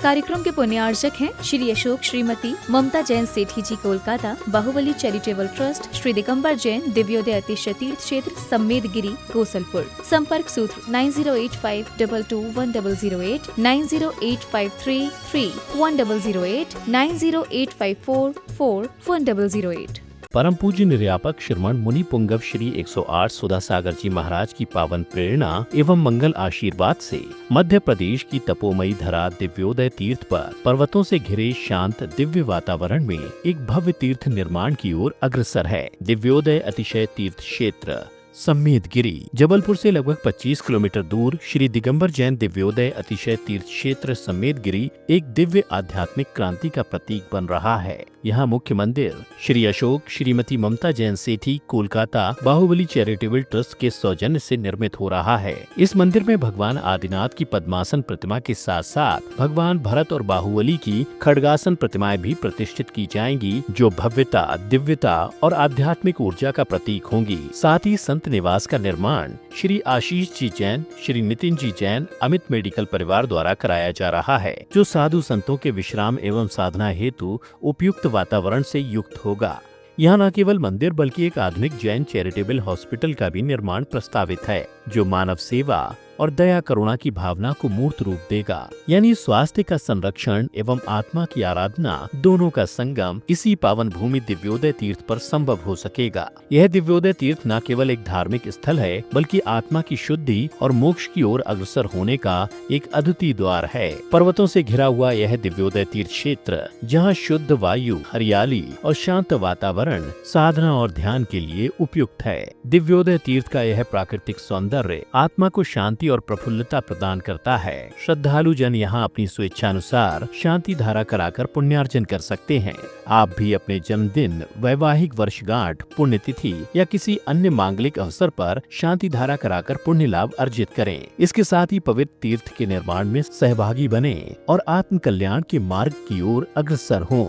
कार्यक्रम के पुण्यार्चक हैं श्री अशोक श्रीमती ममता जैन सेठी जी कोलकाता, बाहुबली चैरिटेबल ट्रस्ट, श्री दिगंबर जैन दिव्योदय अतिशय तीर्थ क्षेत्र, सम्मेदगिरी, गोसलपुर। संपर्क सूत्र 9085221008, 9085331008, 9085441008। परम पूज्य निर्यापक श्रमण मुनि पुंगव श्री 108 सुधा सागर जी महाराज की पावन प्रेरणा एवं मंगल आशीर्वाद से मध्य प्रदेश की तपोमयी धरा दिव्योदय तीर्थ पर पर्वतों से घिरे शांत दिव्य वातावरण में एक भव्य तीर्थ निर्माण की ओर अग्रसर है। दिव्योदय अतिशय तीर्थ क्षेत्र सम्मेदगिरी जबलपुर से लगभग 25 किलोमीटर दूर श्री दिगंबर जैन दिव्योदय अतिशय तीर्थ क्षेत्र सम्मेदगिरी एक दिव्य आध्यात्मिक क्रांति का प्रतीक बन रहा है। यहाँ मुख्य मंदिर श्री अशोक श्रीमती ममता जैन सेठी कोलकाता बाहुबली चैरिटेबल ट्रस्ट के सौजन्य से निर्मित हो रहा है। इस मंदिर में भगवान आदिनाथ की पद्मासन प्रतिमा के साथ साथ भगवान भरत और बाहुबली की खड्गासन प्रतिमाएं भी प्रतिष्ठित की जाएंगी, जो भव्यता, दिव्यता और आध्यात्मिक ऊर्जा का प्रतीक होंगी। साथ ही संत निवास का निर्माण श्री आशीष जी जैन, श्री नितिन जी जैन अमित मेडिकल परिवार द्वारा कराया जा रहा है, जो साधु संतों के विश्राम एवं साधना हेतु उपयुक्त वातावरण से युक्त होगा। यहाँ न केवल मंदिर बल्कि एक आधुनिक जैन चैरिटेबल हॉस्पिटल का भी निर्माण प्रस्तावित है, जो मानव सेवा और दया करुणा की भावना को मूर्त रूप देगा। यानी स्वास्थ्य का संरक्षण एवं आत्मा की आराधना दोनों का संगम इसी पावन भूमि दिव्योदय तीर्थ पर संभव हो सकेगा। यह दिव्योदय तीर्थ न केवल एक धार्मिक स्थल है बल्कि आत्मा की शुद्धि और मोक्ष की ओर अग्रसर होने का एक अद्वितीय द्वार है। पर्वतों से घिरा हुआ यह दिव्योदय तीर्थ क्षेत्र, जहाँ शुद्ध वायु, हरियाली और शांत वातावरण साधना और ध्यान के लिए उपयुक्त है। दिव्योदय तीर्थ का यह प्राकृतिक सौंदर्य आत्मा को शांति और प्रफुल्लता प्रदान करता है। श्रद्धालु जन यहाँ अपनी स्वेच्छानुसार शांति धारा कराकर पुण्यार्जन कर सकते हैं। आप भी अपने जन्मदिन, वैवाहिक वर्षगांठ, पुण्यतिथि या किसी अन्य मांगलिक अवसर पर शांति धारा कराकर पुण्य लाभ अर्जित करें। इसके साथ ही पवित्र तीर्थ के निर्माण में सहभागी बने और आत्म कल्याण के मार्ग की ओर अग्रसर हों।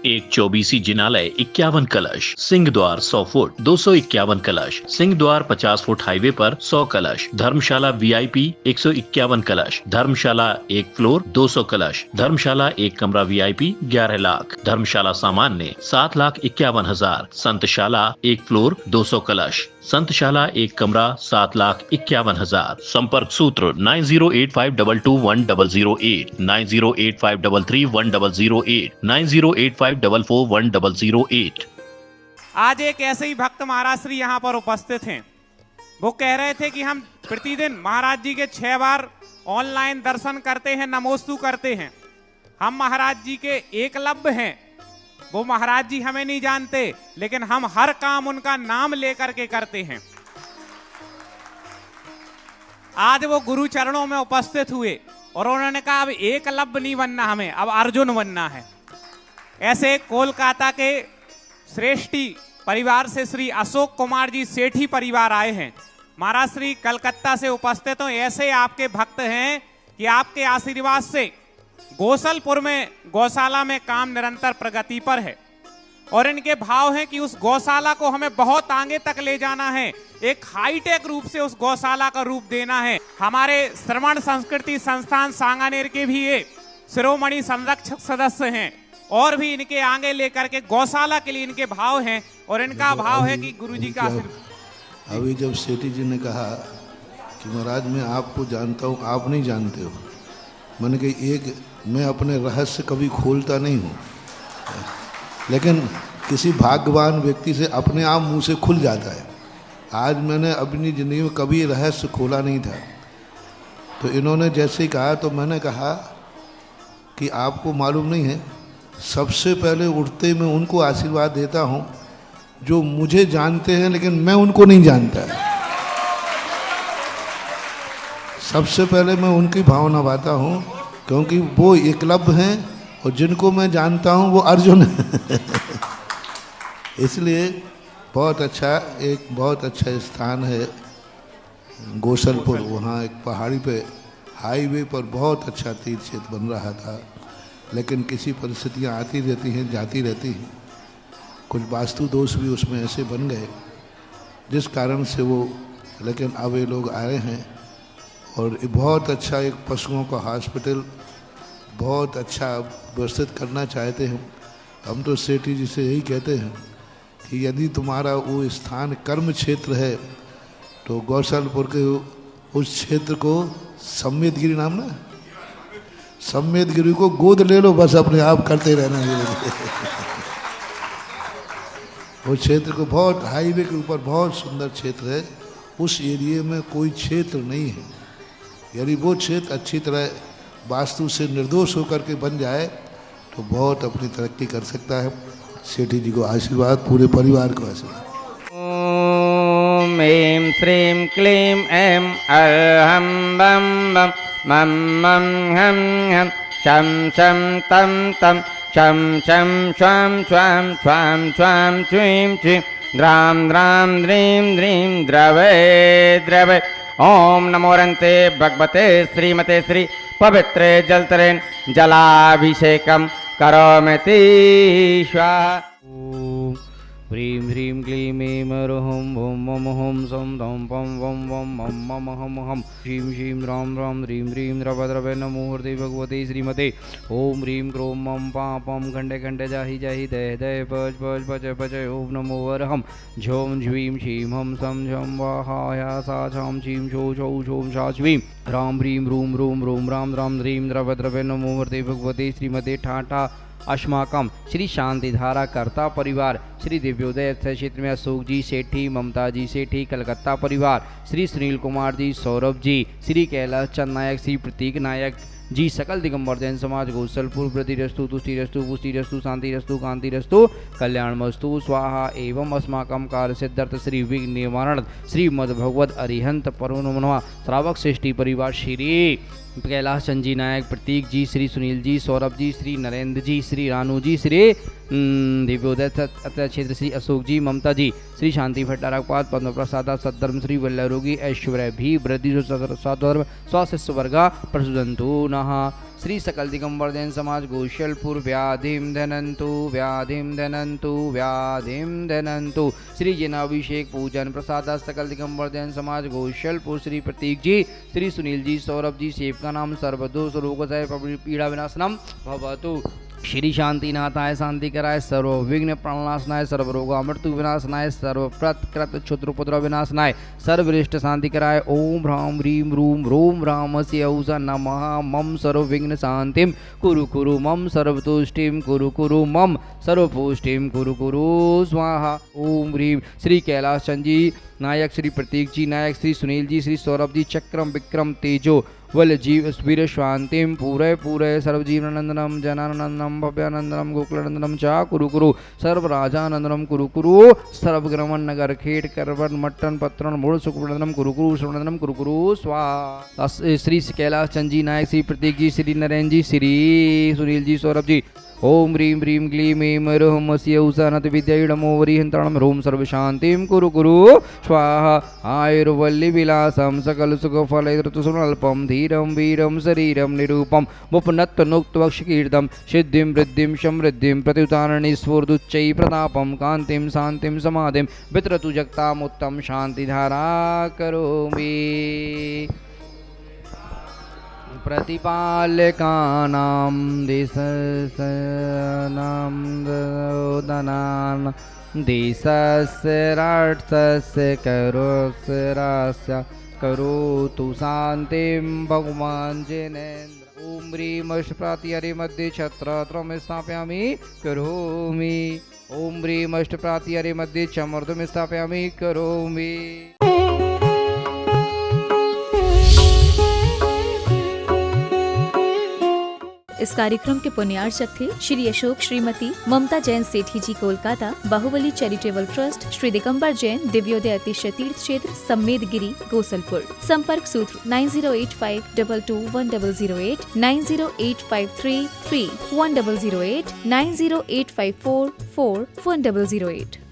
एक 24 जिनालय 51 कलश, सिंह द्वार 100 फुट 251 कलश, सिंह द्वार 50 फुट हाईवे पर 100 कलश, धर्मशाला VIP 151 कलश, धर्मशाला 1 फ्लोर 200 कलश, धर्मशाला 1 कमरा VIP 11 लाख, धर्मशाला सामान्य 7,51,000, संतशाला 1 फ्लोर 200 कलश, संतशाला 1 कमरा 7,51,000। संपर्क सूत्र 9085221008, 9085331008, 9085441008। आज एक ऐसे ही भक्त महाराज श्री यहाँ पर उपस्थित हैं। वो कह रहे थे कि हम प्रतिदिन महाराज जी के 6 बार ऑनलाइन दर्शन करते हैं, नमोस्तु करते हैं। हम महाराज जी के एकलव्य हैं। वो महाराज जी हमें नहीं जानते, लेकिन हम हर काम उनका नाम लेकर के करते हैं। आज वो गुरु चरणों में उपस्थित हुए और उन्होंने कहा अब एकलव्य नहीं बनना, हमें अब अर्जुन बनना है। ऐसे कोलकाता के श्रेष्ठी परिवार से श्री अशोक कुमार जी सेठी परिवार आए हैं। महाराज श्री कलकत्ता से उपस्थित हो। ऐसे आपके भक्त हैं कि आपके आशीर्वाद से गोसलपुर में गौशाला में काम निरंतर प्रगति पर है और इनके भाव हैं कि उस गौशाला को हमें बहुत आगे तक ले जाना है, एक हाईटेक रूप से उस गौशाला का रूप देना है। हमारे श्रमण संस्कृति संस्थान सांगानेर के भी ये शिरोमणि संरक्षक सदस्य हैं और भी इनके आगे लेकर के गौशाला के लिए इनके भाव हैं और इनका भाव है कि गुरुजी का आशीर्वाद। अभी जब सेठी जी ने कहा कि महाराज मैं आपको जानता हूँ, आप नहीं जानते हो, मैंने कहा एक मैं अपने रहस्य कभी खोलता नहीं हूँ, लेकिन किसी भाग्यवान व्यक्ति से अपने आप मुंह से खुल जाता है। आज मैंने अपनी ज़िंदगी में कभी रहस्य खोला नहीं था, तो इन्होंने जैसे ही कहा तो मैंने कहा कि आपको मालूम नहीं है, सबसे पहले उठते मैं उनको आशीर्वाद देता हूँ जो मुझे जानते हैं लेकिन मैं उनको नहीं जानता। सबसे पहले मैं उनकी भावना बाता हूँ, क्योंकि वो एकलव्य हैं और जिनको मैं जानता हूँ वो अर्जुन है। इसलिए बहुत अच्छा स्थान है गोसलपुर। वहाँ एक पहाड़ी पे हाईवे पर बहुत अच्छा तीर्थ क्षेत्र बन रहा था, लेकिन किसी परिस्थितियाँ आती रहती हैं, जाती रहती हैं। कुछ वास्तु दोष भी उसमें ऐसे बन गए जिस कारण से वो, लेकिन अब ये लोग आए हैं और बहुत अच्छा एक पशुओं का हॉस्पिटल बहुत अच्छा व्यवस्थित करना चाहते हैं। हम तो सेठी जी से यही कहते हैं कि यदि तुम्हारा वो स्थान कर्म क्षेत्र है तो गौशालपुर के उस क्षेत्र को सम्मेदगिरी नाम ना, सम्मेदगिरी को गोद ले लो, बस अपने आप करते रहना। वो क्षेत्र को बहुत हाईवे के ऊपर बहुत सुंदर क्षेत्र है, उस एरिया में कोई क्षेत्र नहीं है। यदि वो क्षेत्र अच्छी तरह वास्तु से निर्दोष होकर के बन जाए तो बहुत अपनी तरक्की कर सकता है। सेठी जी को आशीर्वाद, पूरे परिवार को आशीर्वाद। ओम ऐं श्रीं क्लीं ऐं अर्हं बम बम मम मम हम हम शं शं तं तं शं शं श्वां श्वां श्वां श्वां श्रीं श्रीं द्रां द्रां द्रीं द्रीं द्रवे द्रवे। ओम नमो रन्ते भगवते श्रीमते श्री पवित्रे जलतरेण जलाभिषेकं करोमीति स्वाहा। ह्रीं ह्रीं क्लीं ऐं अर्हं भं मम हं सं धं पं वं वं मं मम हं हं ह्रीं श्रीं रां रां ह्रीं ह्रीं द्रव द्रवे नमो हृदय भगवते श्रीमते। ओम ह्रीं क्रों मं पां पं खण्डे खण्डे जाहि जाहि दय दय पच पच पच पच। ओम नमो अर्हं झौं झ्वीं क्षीं हं सं झं वाहाया सा छां क्षीं छौ छौ छौं सा छ्वीं रां ह्रीं रूं रूं रूं रां रां ह्रीं द्रव द्रवे नमो हृदय भगवते श्रीमते। ठाठा अस्माकम श्री शांतिधारा कर्ता परिवार श्री दिव्योदय क्षेत्र में अशोक जी सेठी, ममता जी सेठी, कलकत्ता परिवार श्री सुनील कुमार जी, सौरभ जी, श्री कैलाश चंद नायक, श्री प्रतीक नायक जी, सकल दिगंबर जैन समाज गोसलपुर, वृद्धिरस्तु तुष्टिरस्तु पुष्टिरस्तु शांतिरस्तु कांतिरस्तु कल्याणमस्तु स्वाहा। एवं अस्माकं कार्य सिद्धार्थ श्री विघ्न निवारण श्रीमद् भगवद अरिहंत परमनमः श्रावक श्रेष्ठी परिवार श्री कैलाश चंद जी नायक, प्रतीक जी, श्री सुनील जी, सौरभ जी, श्री नरेंद्र जी, श्री रानू जी, श्री दिव्योदय क्षेत्र श्री अशोक जी, ममता जी, श्री शांति भट्टारकपात, पद्म प्रसाद सद्धर्म श्री वल्लरोगी ऐश्वर्य भी वृद्धि सधर्म स्वास्थ्य वर्गा प्रसुदंतु नः। श्री सकल दिगंबर जैन समाज गोशलपुर व्याधिम धनंतु व्याधिम धनंतु व्याधिम धनंतु। श्री जनाभिषेक पूजन प्रसाद सकल दिगंबर जैन समाज गोशलपुर श्री प्रतीक जी, श्री सुनील जी, सौरभ जी, सेवका नाम सर्वदोष रोगजय पीड़ा विनाशनम भवतु। श्री शांतिनाथाय शांति कराय, सर्व विघ्न प्रणनाशनाय, सर्व रोगा मृत्यु विनाशनाय, सर्व प्रत कृत क्षुद्र पुत्र विनाशनाय, सर्वरिष्ट शांति कराय। ओम ह्रां ह्रीं रूं रोम रामस्य औष नमः। मम सर्व विघ्न शांतिम कुरु कुरु मम सर्वतुष्टिम कुरु कुरु मम सर्वपुष्टिम कुरु कुरु स्वाहा। ओम ह्रीं श्री कैलाश चंद जी नायक, श्री प्रतीक जी नायक, श्री सुनील जी, श्री सौरभ जी, चक्रम विक्रम तेजो वल जीव वीर शांतिम पूरे पूरे सर्वजीवनंदनम जनानंदनम भव्यानंदनम गोकुलानंदनम चा कुरु कुरु सर्वराजानंदनम कुरु कुरु सर्वग्रमण नगर खेट करवन मट्टन पत्रण मूल सुखनंदनम कुरु कुरु श्रवणंदनम कुरु कुरु स्वाहा। श्री कैलाश चंद जी नायक, श्री प्रतीक जी, श्री नरेंद्र जी, श्री सुनील जी, सौरभ जी। ओम ह्रीं ह्रीं क्लीं ऐं अर्हं उषानत विद्याईडमो वरिहंतरणं ह्रूं सर्वशान्तिं कुरु कुरु स्वाहा। आयुर्वल्ली विलासं सकल सुखफलैर्तुसुमल्पं धीरं वीरं शरीरं निरूपं वपुनत्तनुक्तवक्षकीर्तं सिद्धिं वृद्धिं समृद्धिं प्रत्युतारणी स्फूर्दुच्चै प्रतापं कान्तिं शान्तिं समाधिं वितरतु जगतामुत्तम शान्तिधारा करोमि। प्रतिपालकानां देशस्यानां दोदनान् देशस्य राष्ट्रस्य करोस्य करोतु शान्तिं भगवान् जिनेन्द्र। ओम ह्रीं अष्टप्रातिहरे मध्ये छत्रत्रं स्थापयामि करोमि। ओम ह्रीं अष्टप्रातिहरे मध्ये चमर्दं स्थापयामि करोमि। इस कार्यक्रम के पुण्यार्चक थे श्री अशोक श्रीमती ममता जैन सेठी जी कोलकाता, बाहुबली चैरिटेबल ट्रस्ट, श्री दिगंबर जैन दिव्योदय अतिशय तीर्थ क्षेत्र सम्मेदगिरी गोसलपुर। संपर्क सूत्र 9085221008, 9085333108, 9085444108।